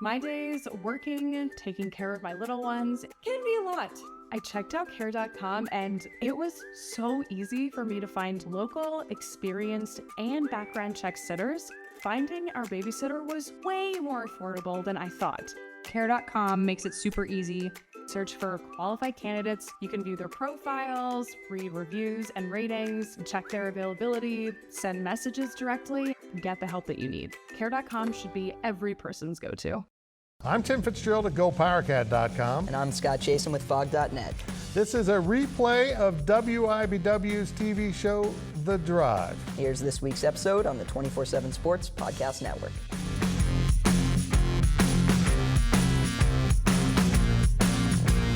My days working, taking care of my little ones can be a lot. I checked out care.com and it was so easy for me to find local, experienced, and background check sitters. Finding our babysitter was way more affordable than I thought. Care.com makes it super easy. Search for qualified candidates. You can view their profiles, read reviews and ratings, check their availability, send messages directly, and get the help that you need. Care.com should be every person's go-to. I'm Tim Fitzgerald at GoPowerCat.com. And I'm Scott Jason with Fog.net. This is a replay of WIBW's TV show, The Drive. Here's this week's episode on the 24/7 Sports Podcast Network.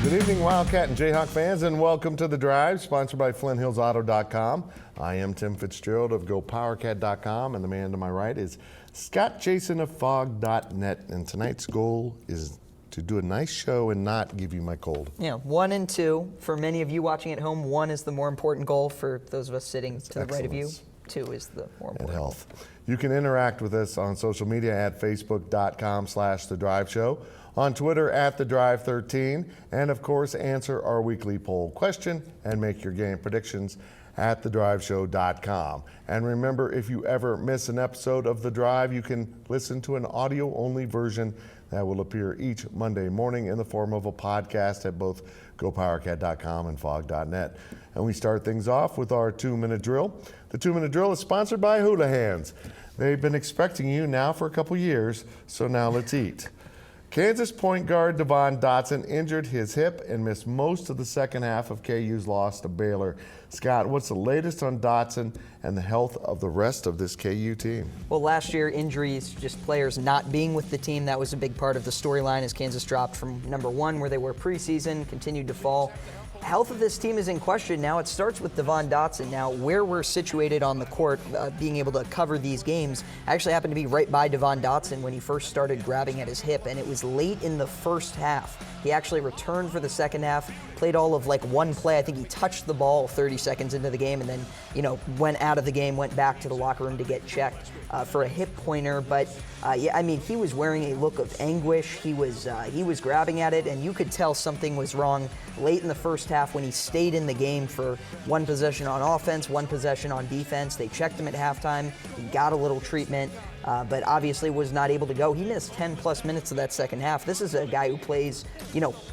Good evening, Wildcat and Jayhawk fans, and welcome to The Drive, sponsored by FlintHillsAuto.com. I am Tim Fitzgerald of GoPowerCat.com, and the man to my right is Scott Jason of Fog.net. And tonight's goal is to do a nice show and not give you my cold. Yeah, 1 and 2. For many of you watching at home, 1 is the more important goal. For those of us sitting to the right of you, 2 is the more important and health. goal. You can interact with us on social media at Facebook.com/The Drive Show, on Twitter at The Drive 13, and of course answer our weekly poll question and make your game predictions at thedriveshow.com. And remember, if you ever miss an episode of The Drive, you can listen to an audio-only version that will appear each Monday morning in the form of a podcast at both GoPowerCat.com and Fog.net. And we start things off with our 2-minute drill. The 2-minute drill is sponsored by Hula Hands. They've been expecting you now for a couple years, so now let's eat. Kansas point guard Devon Dotson injured his hip and missed most of the second half of KU's loss to Baylor. Scott, what's the latest on Dotson and the health of the rest of this KU team? Well, last year, injuries, just players not being with the team, that was a big part of the storyline as Kansas dropped from number 1, where they were preseason, continued to fall. Health of this team is in question now. It starts with Devon Dotson. Now, where we're situated on the court, being able to cover these games, I actually happened to be right by Devon Dotson when he first started grabbing at his hip, and it was late in the first half. He actually returned for the second half, played all of like one play. I think he touched the ball 30 seconds into the game and then, went out of the game, went back to the locker room to get checked for a hip pointer. But he was wearing a look of anguish. He was grabbing at it, and you could tell something was wrong late in the first half when he stayed in the game for one possession on offense, one possession on defense. They checked him at halftime. He got a little treatment. But obviously was not able to go. He missed 10-plus minutes of that second half. This is a guy who plays,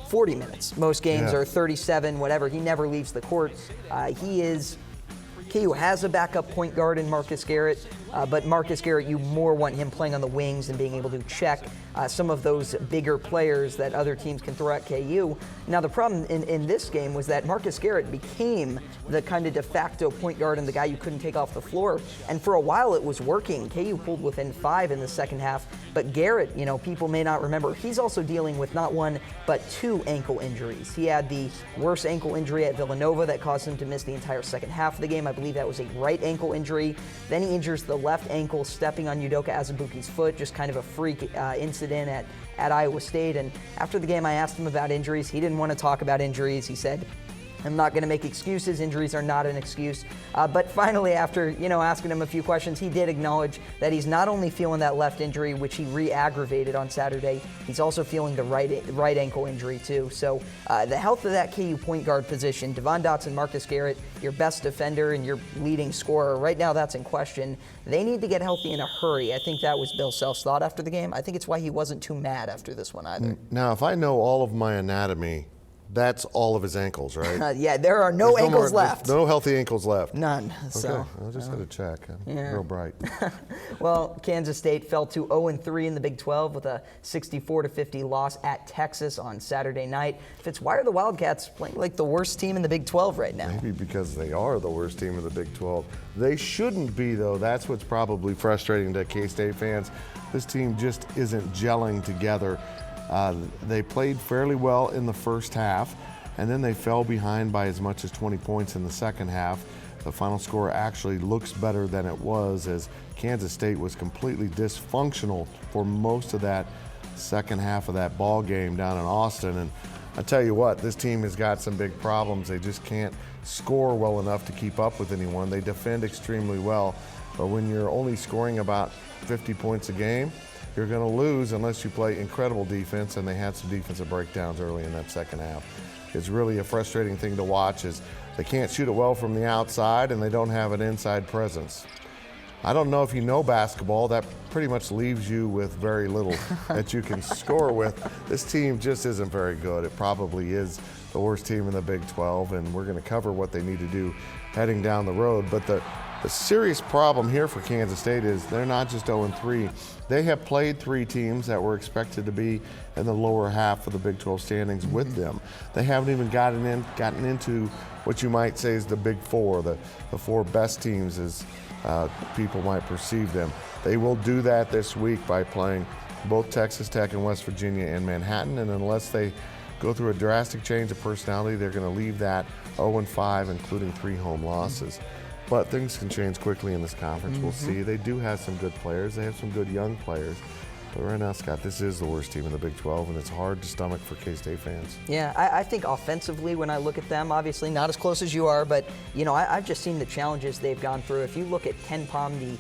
40 minutes. Most games are 37, whatever. He never leaves the court. KU has a backup point guard in Marcus Garrett, but Marcus Garrett, you more want him playing on the wings and being able to check some of those bigger players that other teams can throw at KU. Now, the problem in this game was that Marcus Garrett became the kind of de facto point guard and the guy you couldn't take off the floor. And for a while, it was working. KU pulled within 5 in the second half. But Garrett, people may not remember, he's also dealing with not 1, but 2 ankle injuries. He had the worst ankle injury at Villanova that caused him to miss the entire second half of the game. I believe that was a right ankle injury. Then he injures the left ankle stepping on Udoka Azubuike's foot, just kind of a freak incident at Iowa State. And after the game, I asked him about injuries. He didn't want to talk about injuries. He said, I'm not going to make excuses. Injuries are not an excuse. But finally, after asking him a few questions, he did acknowledge that he's not only feeling that left injury, which he re-aggravated on Saturday, he's also feeling the right ankle injury too. So the health of that KU point guard position, Devon Dotson, Marcus Garrett, your best defender and your leading scorer, right now that's in question. They need to get healthy in a hurry. I think that was Bill Self's thought after the game. I think it's why he wasn't too mad after this one either. Now, if I know all of my anatomy, that's all of his ankles, right? Yeah, there are no ankles left. No healthy ankles left. None. Okay, So I just had to check. I'm real bright. Well, Kansas State fell to 0-3 in the Big 12 with a 64-50 loss at Texas on Saturday night. Fitz, why are the Wildcats playing like the worst team in the Big 12 right now? Maybe because they are the worst team in the Big 12. They shouldn't be, though. That's what's probably frustrating to K-State fans. This team just isn't gelling together. They played fairly well in the first half, and then they fell behind by as much as 20 points in the second half. The final score actually looks better than it was, as Kansas State was completely dysfunctional for most of that second half of that ball game down in Austin. And I tell you what, this team has got some big problems. They just can't score well enough to keep up with anyone. They defend extremely well, but when you're only scoring about 50 points a game, you're going to lose unless you play incredible defense, and they had some defensive breakdowns early in that second half. It's really a frustrating thing to watch is they can't shoot it well from the outside, and they don't have an inside presence. I don't know if you know basketball, that pretty much leaves you with very little that you can score with. This team just isn't very good. It probably is the worst team in the Big 12, and we're going to cover what they need to do heading down the road. But the serious problem here for Kansas State is they're not just 0-3. They have played 3 teams that were expected to be in the lower half of the Big 12 standings with them. They haven't even gotten into what you might say is the Big 4, the 4 best teams as people might perceive them. They will do that this week by playing both Texas Tech and West Virginia and Manhattan, and unless they go through a drastic change of personality, they're going to leave that 0-5, including 3 home losses. But things can change quickly in this conference. We'll see. They do have some good players. They have some good young players. But right now, Scott, this is the worst team in the Big 12, and it's hard to stomach for K-State fans. Yeah, I think offensively, when I look at them, obviously not as close as you are, but I've just seen the challenges they've gone through. If you look at Ken Pom, the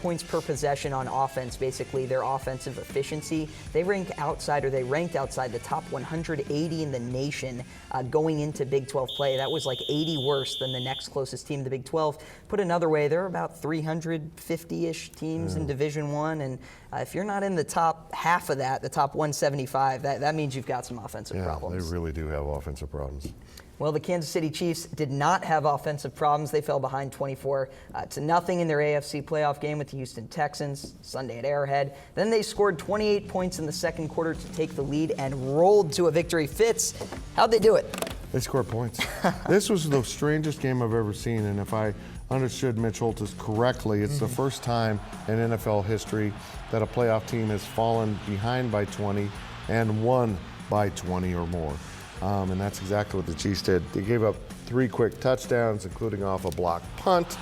points per possession on offense, basically their offensive efficiency, they ranked outside the top 180 in the nation going into Big 12 play. That was like 80 worse than the next closest team in the Big 12. Put another way, there are about 350-ish teams in Division I, and if you're not in the top half of that, the top 175, that means you've got some offensive problems. They really do have offensive problems. Well, the Kansas City Chiefs did not have offensive problems. They fell behind 24-0 in their AFC playoff game with the Houston Texans Sunday at Arrowhead. Then they scored 28 points in the second quarter to take the lead and rolled to a victory. Fitz, how'd they do it? They scored points. This was the strangest game I've ever seen, and if I understood Mitch Holthus correctly, it's the first time in NFL history that a playoff team has fallen behind by 20 and won by 20 or more. And that's exactly what the Chiefs did. They gave up 3 quick touchdowns, including off a blocked punt.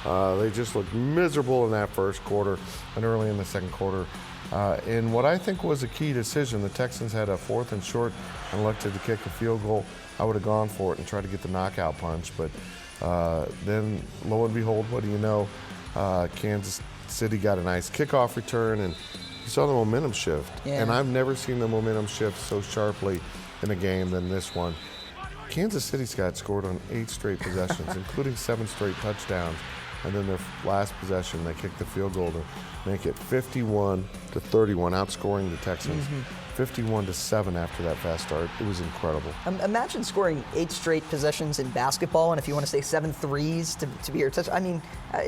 They just looked miserable in that first quarter and early in the second quarter. In what I think was a key decision, the Texans had a 4th and short and elected to kick a field goal. I would have gone for it and tried to get the knockout punch, but then lo and behold, what do you know? Kansas City got a nice kickoff return, and you saw the momentum shift. Yeah. And I've never seen the momentum shift so sharply in a game than this one. Kansas City, Scott, scored on 8 straight possessions, including 7 straight touchdowns. And then their last possession, they kicked the field goal to make it 51-31, outscoring the Texans 51-7 after that fast start. It was incredible. Imagine scoring 8 straight possessions in basketball, and if you want to say 7 threes to be your touch. I mean,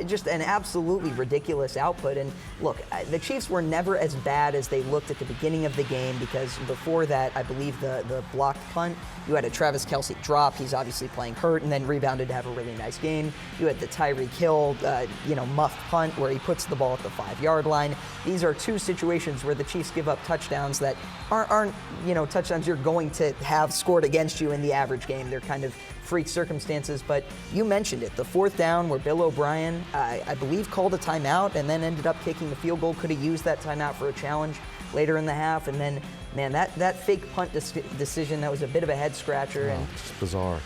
just an absolutely ridiculous output. And look, the Chiefs were never as bad as they looked at the beginning of the game, because before that, I believe the blocked punt, you had a Travis Kelce drop. He's obviously playing hurt, and then rebounded to have a really nice game. You had the Tyreek Hill, muffed punt where he puts the ball at the 5-yard line. These are 2 situations where the Chiefs give up touchdowns that aren't touchdowns you're going to have scored against you in the average game. They're kind of freak circumstances, but you mentioned it. The 4th down where Bill O'Brien, I believe, called a timeout and then ended up kicking the field goal. Could have used that timeout for a challenge later in the half. And then, man, that fake punt decision, that was a bit of a head scratcher. And it's bizarre.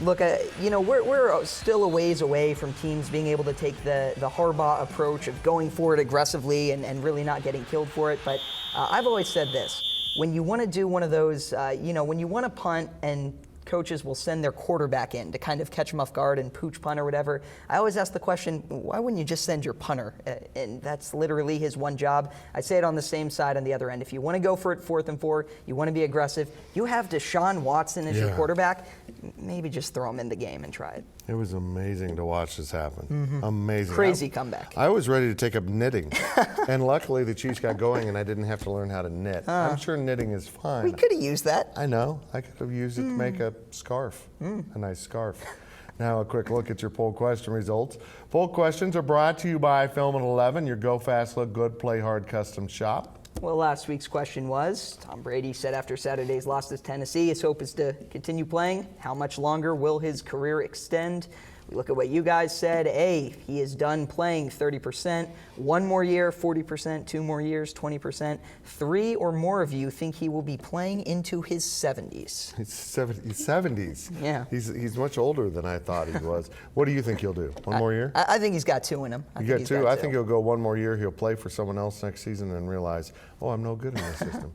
Look, we're still a ways away from teams being able to take the Harbaugh approach of going for it aggressively and really not getting killed for it. But I've always said this. When you want to do one of those, when you want to punt and coaches will send their quarterback in to kind of catch them off guard and pooch punt or whatever, I always ask the question, why wouldn't you just send your punter? And that's literally his one job. I say it on the same side on the other end. If you want to go for it 4th and 4, you want to be aggressive, you have Deshaun Watson as your quarterback, maybe just throw him in the game and try it. It was amazing to watch this happen. Amazing. Crazy comeback. I was ready to take up knitting. And luckily the Chiefs got going and I didn't have to learn how to knit. I'm sure knitting is fine. We could have used that. I know. I could have used it to make a scarf, a nice scarf. Now a quick look at your poll question results. Poll questions are brought to you by Film at 11, your Go Fast, Look Good, Play Hard custom shop. Well, last week's question was, Tom Brady said after Saturday's loss to Tennessee, his hope is to continue playing. How much longer will his career extend? We look at what you guys said. A, he is done playing 30%. 1 more year, 40%. 2 more years, 20%. 3 or more of you think he will be playing into his 70s. He's 70s. Yeah. He's much older than I thought he was. What do you think he'll do? One more year? I think he's got 2 in him. You got 2? I think he'll go 1 more year. He'll play for someone else next season and realize, oh, I'm no good in this system.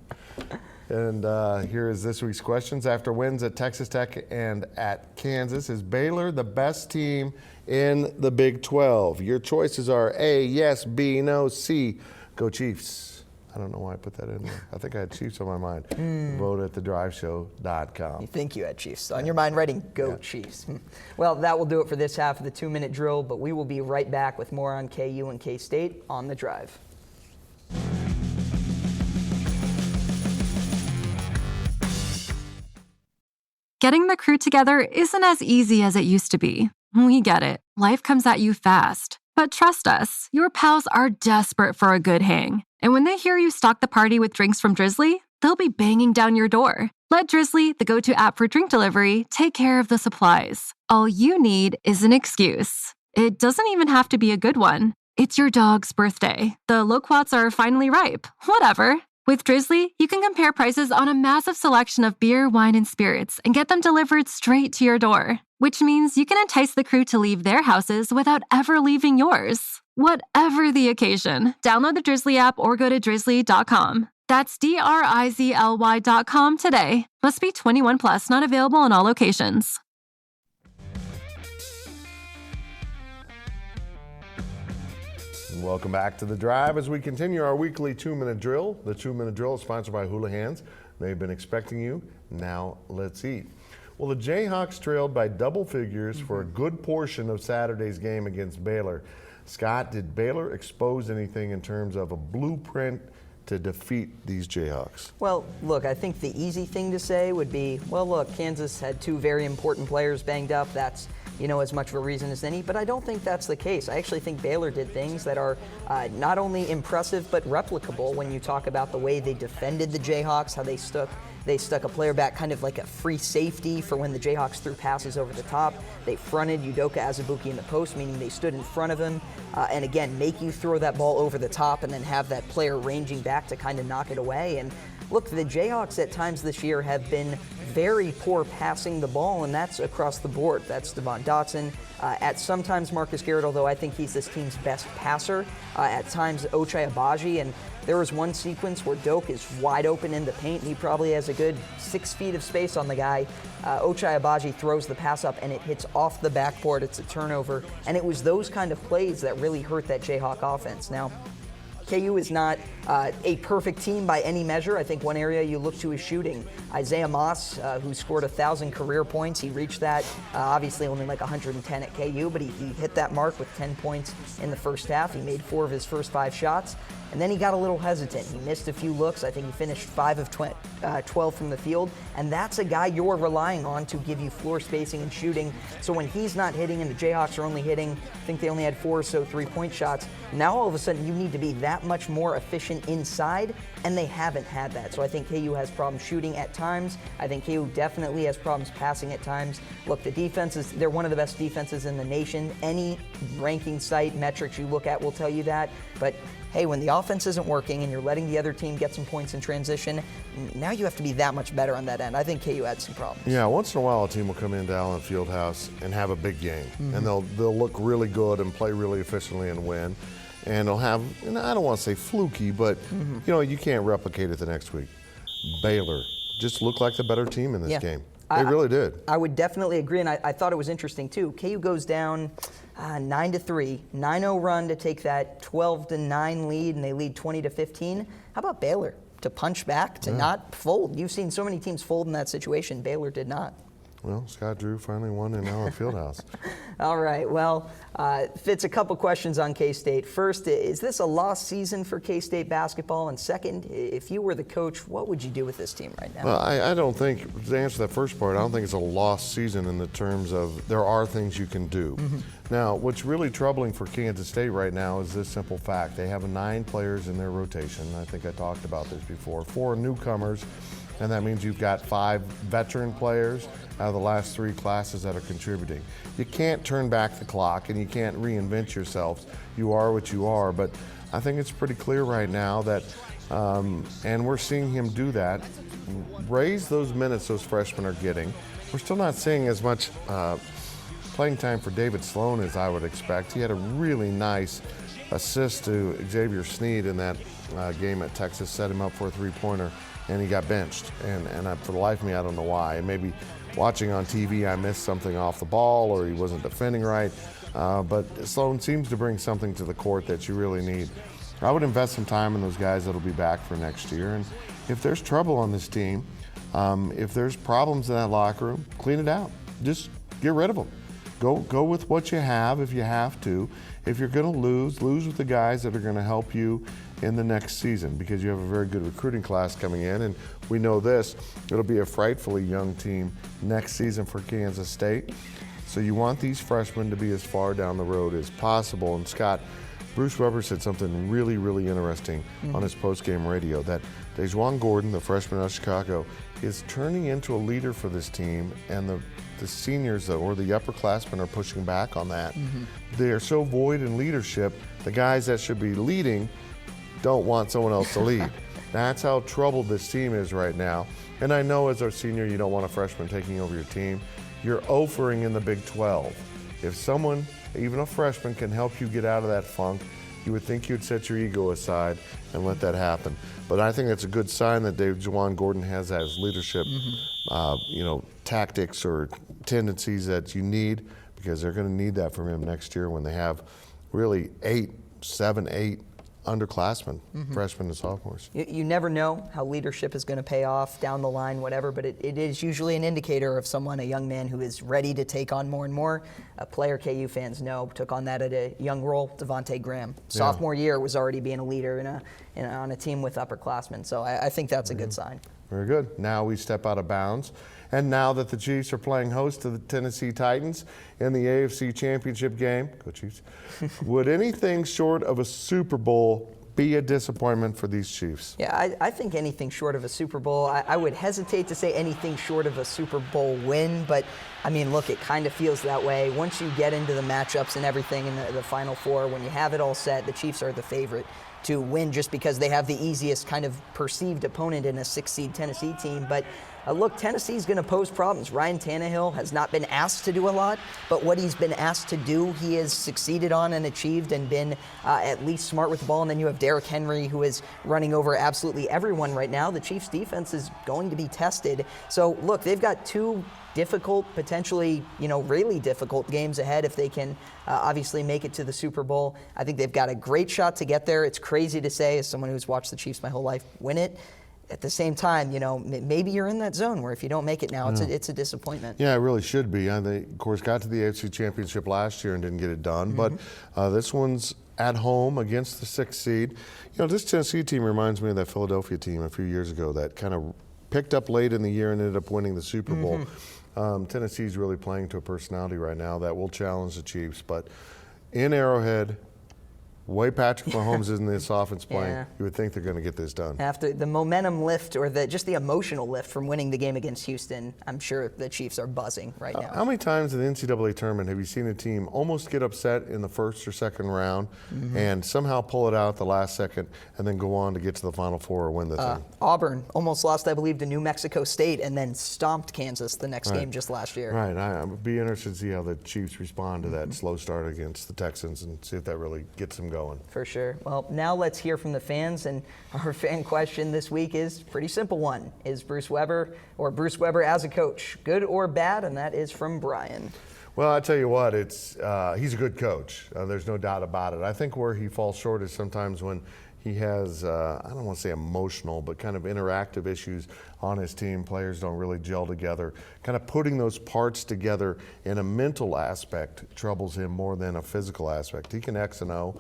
And here is this week's questions. After wins at Texas Tech and at Kansas, is Baylor the best team in the Big 12? Your choices are A, yes, B, no, C, go Chiefs. I don't know why I put that in there. I think I had Chiefs on my mind. Vote at thedriveshow.com. You think you had Chiefs on your mind, writing go Chiefs. Well, that will do it for this half of the 2-minute drill, but we will be right back with more on KU and K-State on The Drive. Getting the crew together isn't as easy as it used to be. We get it. Life comes at you fast. But trust us, your pals are desperate for a good hang. And when they hear you stock the party with drinks from Drizzly, they'll be banging down your door. Let Drizzly, the go-to app for drink delivery, take care of the supplies. All you need is an excuse. It doesn't even have to be a good one. It's your dog's birthday. The loquats are finally ripe. Whatever. With Drizzly, you can compare prices on a massive selection of beer, wine, and spirits and get them delivered straight to your door. Which means you can entice the crew to leave their houses without ever leaving yours. Whatever the occasion, download the Drizzly app or go to drizzly.com. That's DRIZLY.com today. Must be 21 plus, not available in all locations. Welcome back to The Drive as we continue our weekly 2-minute drill. The 2-minute drill is sponsored by Hula Hands. They've been expecting you. Now let's eat. Well, the Jayhawks trailed by double figures for a good portion of Saturday's game against Baylor. Scott, did Baylor expose anything in terms of a blueprint to defeat these Jayhawks? Well, look, I think the easy thing to say would be, well, look, Kansas had 2 very important players banged up. That's, as much of a reason as any, but I don't think that's the case. I actually think Baylor did things that are not only impressive but replicable when you talk about the way they defended the Jayhawks, how they stuck a player back kind of like a free safety for when the Jayhawks threw passes over the top. They fronted Udoka Azubuike in the post, meaning they stood in front of him, and again, make you throw that ball over the top and then have that player ranging back to kind of knock it away. And look, the Jayhawks at times this year have been very poor passing the ball, and that's across the board. That's Devon Dotson. At sometimes Marcus Garrett, although I think he's this team's best passer. At times Ochai Agbaji, and there was one sequence where Doak is wide open in the paint. He probably has a good 6 feet of space on the guy. Ochai Agbaji throws the pass up, and it hits off the backboard. It's a turnover, and it was those kind of plays that really hurt that Jayhawk offense. Now, KU is not a perfect team by any measure. I think one area you look to is shooting. Isaiah Moss, who scored 1,000 career points, he reached that, obviously only like 110 at KU, but he hit that mark with 10 points in the first half. He made 4 of his first 5 shots, and then he got a little hesitant. He missed a few looks. I think he finished 5 of 12 from the field, and that's a guy you're relying on to give you floor spacing and shooting. So when he's not hitting and the Jayhawks are only hitting, I think they only had 4 or so 3-point shots, now all of a sudden you need to be that much more efficient inside, and they haven't had that. So I think KU has problems shooting at times. I think KU definitely has problems passing at times. Look, the defenses, they're one of the best defenses in the nation. Any ranking site, metrics you look at will tell you that. But hey, when the offense isn't working and you're letting the other team get some points in transition, now you have to be that much better on that end. I think KU had some problems. Yeah, once in a while a team will come into Allen Fieldhouse and have a big game, and they'll look really good and play really efficiently and win. And they'll have, and I don't want to say fluky, but you can't replicate it the next week. Baylor just looked like the better team in this game. They really did. I would definitely agree, and I thought it was interesting too. KU goes down 9-3, 9-0 run to take that 12-9 lead, and they lead 20-15. How about Baylor to punch back, to not fold? You've seen so many teams fold in that situation. Baylor did not. Well, Scott Drew finally won in Allen Fieldhouse. All right, well, Fitz, a couple questions on K-State. First, is this a lost season for K-State basketball? And second, if you were the coach, what would you do with this team right now? Well, I don't think, to answer that first part, I don't think it's a lost season in the terms of there are things you can do. Now, what's really troubling for Kansas State right now is this simple fact. They have 9 players in their rotation. I think I talked about this before. 4 newcomers and that means you've got 5 veteran players out of the last 3 classes that are contributing. You can't turn back the clock and you can't reinvent yourselves. You are what you are, but I think it's pretty clear right now that, and we're seeing him do that, raise those minutes those freshmen are getting. We're still not seeing as much playing time for David Sloan as I would expect. He had a really nice assist to Xavier Sneed in that game at Texas, set him up for a 3-pointer, and he got benched. And for the life of me, I don't know why. And maybe watching on TV, I missed something off the ball, or he wasn't defending right. But Sloan seems to bring something to the court that you really need. I would invest some time in those guys that'll be back for next year. And if there's trouble on this team, if there's problems in that locker room, clean it out. Just get rid of them. Go with what you have if you have to. If you're going to lose with the guys that are going to help you in the next season, because you have a very good recruiting class coming in, and we know this, it'll be a frightfully young team next season for Kansas State. So you want these freshmen to be as far down the road as possible. And Scott, Bruce Weber said something really, really interesting on his post-game radio, that Dejuan Gordon, the freshman out of Chicago, is turning into a leader for this team, and the seniors or the upperclassmen are pushing back on that. They are so void in leadership, the guys that should be leading don't want someone else to lead. That's how troubled this team is right now. And I know as our senior, you don't want a freshman taking over your team. You're offering in the Big 12. If someone, even a freshman, can help you get out of that funk, you would think you'd set your ego aside and let that happen. But I think it's a good sign that Dejuan Gordon has as leadership, tactics or tendencies that you need, because they're going to need that from him next year when they have really 7, 8 underclassmen, freshmen and sophomores. You never know how leadership is going to pay off down the line, whatever, but it is usually an indicator of someone, a young man who is ready to take on more and more. A player KU fans know took on that at a young role, Devontae Graham. Sophomore year was already being a leader on a team with upperclassmen, so I think that's a good sign. Very good. Now we step out of bounds. And now that the Chiefs are playing host to the Tennessee Titans in the AFC Championship game, go Chiefs, would anything short of a Super Bowl be a disappointment for these Chiefs? Yeah, I think anything short of a Super Bowl, I would hesitate to say anything short of a Super Bowl win, but I mean, look, it kind of feels that way. Once you get into the matchups and everything in the Final Four, when you have it all set, the Chiefs are the favorite to win just because they have the easiest kind of perceived opponent in a 6-seed Tennessee team. But look, Tennessee's going to pose problems. Ryan Tannehill has not been asked to do a lot, but what he's been asked to do, he has succeeded on and achieved and been at least smart with the ball. And then you have Derrick Henry, who is running over absolutely everyone right now. The Chiefs' defense is going to be tested. So, look, they've got 2 difficult, potentially, really difficult games ahead if they can obviously make it to the Super Bowl. I think they've got a great shot to get there. It's crazy to say, as someone who's watched the Chiefs my whole life, win it. At the same time, maybe you're in that zone where if you don't make it now, it's a disappointment. Yeah, it really should be. They, of course, got to the AFC Championship last year and didn't get it done. But this one's at home against the 6th seed. This Tennessee team reminds me of that Philadelphia team a few years ago that kind of picked up late in the year and ended up winning the Super Bowl. Tennessee's really playing to a personality right now that will challenge the Chiefs. But in Arrowhead, the way Patrick Mahomes is in this offense playing, you would think they're going to get this done. After the momentum lift or just the emotional lift from winning the game against Houston, I'm sure the Chiefs are buzzing right now. How many times in the NCAA tournament have you seen a team almost get upset in the first or second round and somehow pull it out at the last second and then go on to get to the Final Four or win the thing? Auburn almost lost, I believe, to New Mexico State and then stomped Kansas the next game just last year. Right. I would be interested to see how the Chiefs respond to that slow start against the Texans and see if that really gets them going. For sure. Well, now let's hear from the fans, and our fan question this week is a pretty simple one. Is Bruce Weber as a coach good or bad? And that is from Brian. Well, I tell you what, he's a good coach. There's no doubt about it. I think where he falls short is sometimes when he has, I don't want to say emotional, but kind of interactive issues on his team. Players don't really gel together. Kind of putting those parts together in a mental aspect troubles him more than a physical aspect. He can X and O.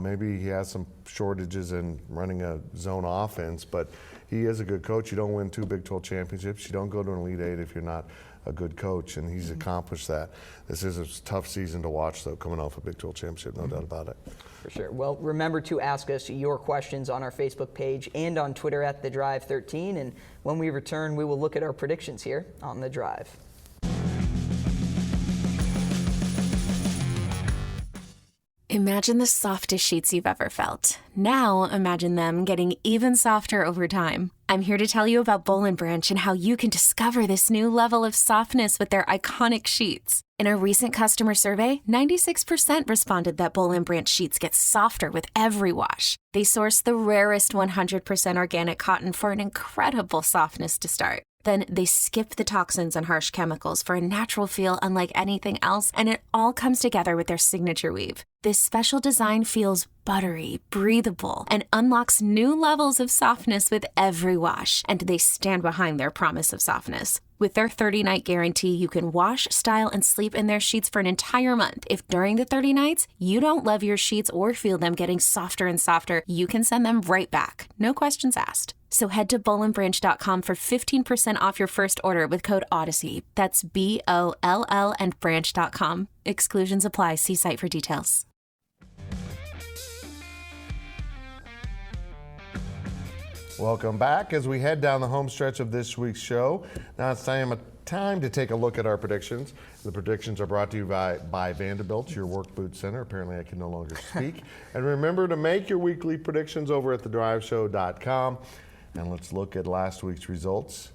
Maybe he has some shortages in running a zone offense, but he is a good coach. You don't win 2 Big 12 championships. You don't go to an Elite Eight if you're not a good coach, and he's accomplished that. This is a tough season to watch, though, coming off a Big 12 championship, no doubt about it. For sure. Well, remember to ask us your questions on our Facebook page and on Twitter at The Drive 13. And when we return, we will look at our predictions here on The Drive. Imagine the softest sheets you've ever felt. Now imagine them getting even softer over time. I'm here to tell you about Boll & Branch and how you can discover this new level of softness with their iconic sheets. In a recent customer survey, 96% responded that Boll & Branch sheets get softer with every wash. They source the rarest 100% organic cotton for an incredible softness to start. Then they skip the toxins and harsh chemicals for a natural feel unlike anything else, and it all comes together with their signature weave. This special design feels buttery, breathable, and unlocks new levels of softness with every wash, and they stand behind their promise of softness. With their 30-night guarantee, you can wash, style, and sleep in their sheets for an entire month. If during the 30 nights you don't love your sheets or feel them getting softer and softer, you can send them right back. No questions asked. So head to bollandbranch.com for 15% off your first order with code Odyssey. That's BOLL and branch.com. Exclusions apply. See site for details. Welcome back as we head down the home stretch of this week's show. Now it's time to take a look at our predictions. The predictions are brought to you by Vanderbilt, your work boot center. Apparently I can no longer speak. And remember to make your weekly predictions over at thedriveshow.com. And let's look at last week's results.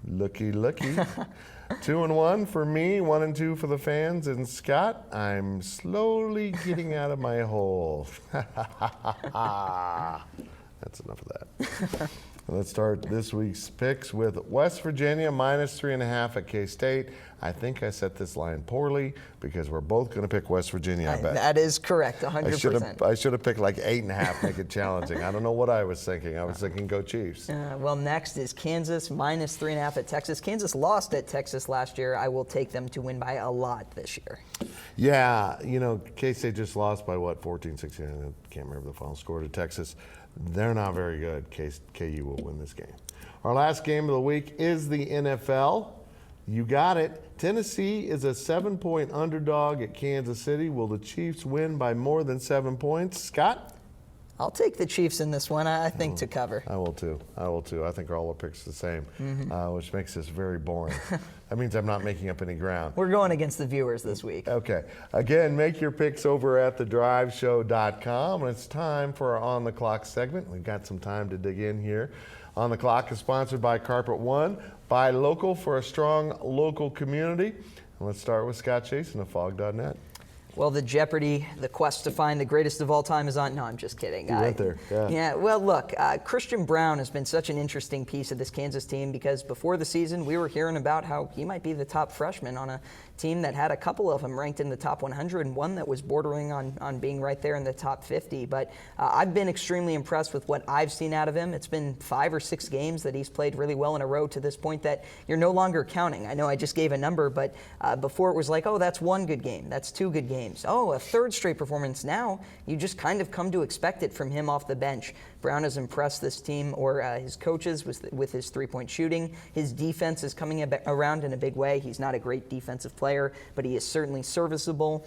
Looky. 2-1 for me, 1-2 for the fans. And Scott, I'm slowly getting out of my hole. That's enough of that. Let's start this week's picks with West Virginia -3.5 at K-State. I think I set this line poorly because we're both going to pick West Virginia, I bet. That is correct, 100%. I should have picked like 8.5, make it challenging. I don't know what I was thinking. I was thinking go Chiefs. Well, next is Kansas -3.5 at Texas. Kansas lost at Texas last year. I will take them to win by a lot this year. Yeah, you know, K-State just lost by what, 14, 16? I can't remember the final score to Texas. They're not very good. KU will win this game. Our last game of the week is the NFL. You got it. Tennessee is a 7-point underdog at Kansas City. Will the Chiefs win by more than 7 points? Scott? I'll take the Chiefs in this one, I think, to cover. I will too. I think all our picks are the same, which makes this very boring. That means I'm not making up any ground. We're going against the viewers this week. Okay. Again, make your picks over at thedriveshow.com. And it's time for our On the Clock segment. We've got some time to dig in here. On the Clock is sponsored by Carpet One. Buy local for a strong local community. And let's start with Scott Chasen of Fog.net. Well, the Jeopardy, the quest to find the greatest of all time is on. No, I'm just kidding. You went there. Yeah, well, look, Christian Brown has been such an interesting piece of this Kansas team because before the season, we were hearing about how he might be the top freshman on a team that had a couple of them ranked in the top 100 and one that was bordering on being right there in the top 50. But I've been extremely impressed with what I've seen out of him. It's been 5 or 6 games that he's played really well in a row to this point that you're no longer counting. I know I just gave a number, but before it was like, oh, that's 1 good game. That's 2 good games. Oh, a 3rd straight performance. Now you just kind of come to expect it from him off the bench. Brown has impressed this team or his coaches with his 3-point shooting. His defense is coming around in a big way. He's not a great defensive player, but he is certainly serviceable.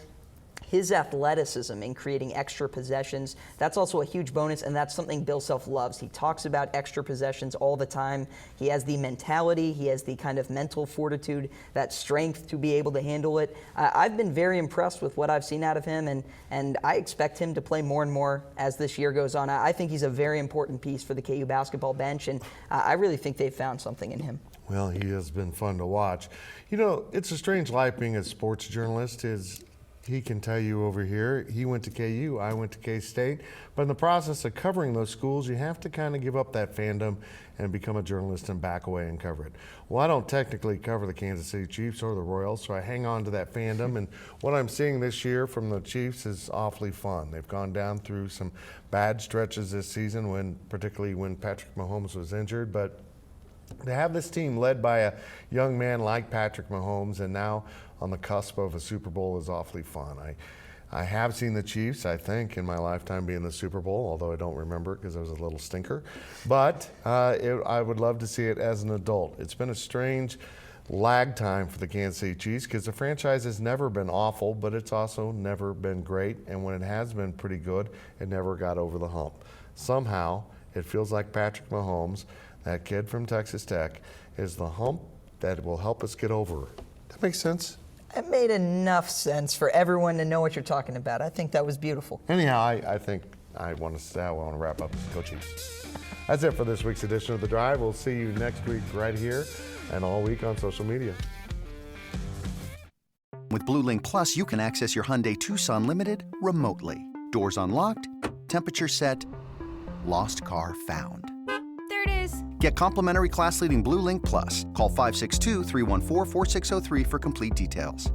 His athleticism in creating extra possessions, that's also a huge bonus, and that's something Bill Self loves. He talks about extra possessions all the time. He has the mentality, he has the kind of mental fortitude, that strength to be able to handle it. I've been very impressed with what I've seen out of him, and I expect him to play more and more as this year goes on. I think he's a very important piece for the KU basketball bench, and I really think they've found something in him. Well, he has been fun to watch. You know, it's a strange life being a sports journalist. He can tell you over here, he went to KU, I went to K-State. But in the process of covering those schools, you have to kind of give up that fandom and become a journalist and back away and cover it. Well, I don't technically cover the Kansas City Chiefs or the Royals, so I hang on to that fandom. And what I'm seeing this year from the Chiefs is awfully fun. They've gone down through some bad stretches this season, particularly when Patrick Mahomes was injured. But to have this team led by a young man like Patrick Mahomes and now on the cusp of a Super Bowl is awfully fun. I have seen the Chiefs, I think, in my lifetime be in the Super Bowl, although I don't remember it because I was a little stinker. But I would love to see it as an adult. It's been a strange lag time for the Kansas City Chiefs because the franchise has never been awful, but it's also never been great. And when it has been pretty good, it never got over the hump. Somehow, it feels like Patrick Mahomes, that kid from Texas Tech, is the hump that will help us get over. That makes sense? It made enough sense for everyone to know what you're talking about. I think that was beautiful. Anyhow, I think I want to wrap up. Go Chiefs. That's it for this week's edition of The Drive. We'll see you next week right here and all week on social media. With Blue Link Plus, you can access your Hyundai Tucson Limited remotely. Doors unlocked, temperature set, lost car found. There it is. Get complimentary class-leading Blue Link Plus. Call 562-314-4603 for complete details.